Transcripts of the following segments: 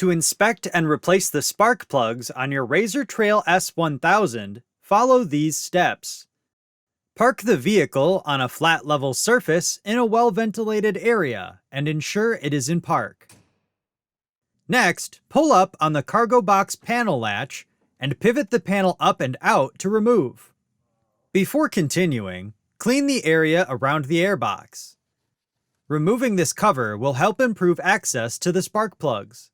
To inspect and replace the spark plugs on your Razer Trail S1000, follow these steps. Park the vehicle on a flat level surface in a well-ventilated area and ensure it is in park. Next, pull up on the cargo box panel latch and pivot the panel up and out to remove. Before continuing, clean the area around the airbox. Removing this cover will help improve access to the spark plugs.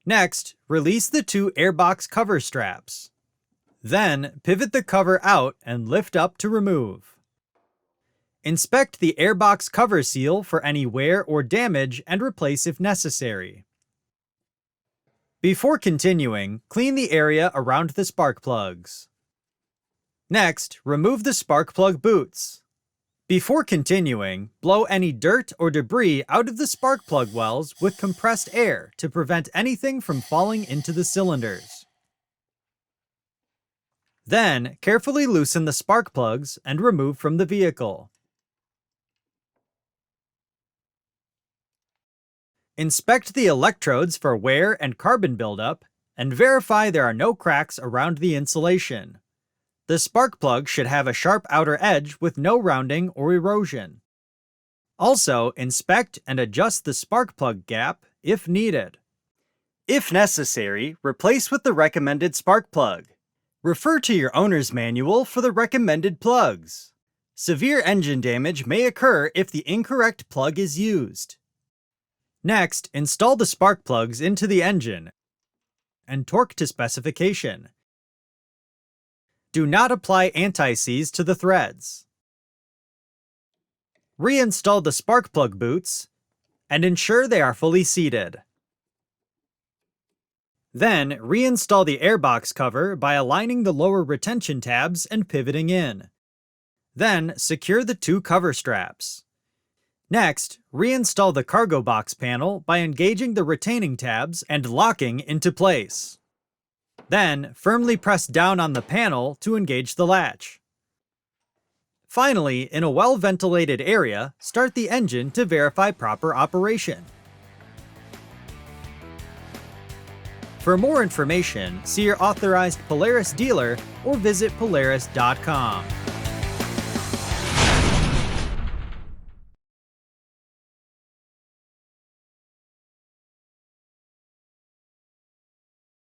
Next, release the two airbox cover straps. Then, pivot the cover out and lift up to remove. Inspect the airbox cover seal for any wear or damage and replace if necessary. Before continuing, clean the area around the spark plugs. Next, remove the spark plug boots. Before continuing, blow any dirt or debris out of the spark plug wells with compressed air to prevent anything from falling into the cylinders. Then, carefully loosen the spark plugs and remove from the vehicle. Inspect the electrodes for wear and carbon buildup, and verify there are no cracks around the insulation. The spark plug should have a sharp outer edge with no rounding or erosion. Also, inspect and adjust the spark plug gap if needed. If necessary, replace with the recommended spark plug. Refer to your owner's manual for the recommended plugs. Severe engine damage may occur if the incorrect plug is used. Next, install the spark plugs into the engine and torque to specification. Do not apply anti-seize to the threads. Reinstall the spark plug boots and ensure they are fully seated. Then, reinstall the airbox cover by aligning the lower retention tabs and pivoting in. Then, secure the two cover straps. Next, reinstall the cargo box panel by engaging the retaining tabs and locking into place. Then, firmly press down on the panel to engage the latch. Finally, in a well-ventilated area, start the engine to verify proper operation. For more information, see your authorized Polaris dealer or visit Polaris.com.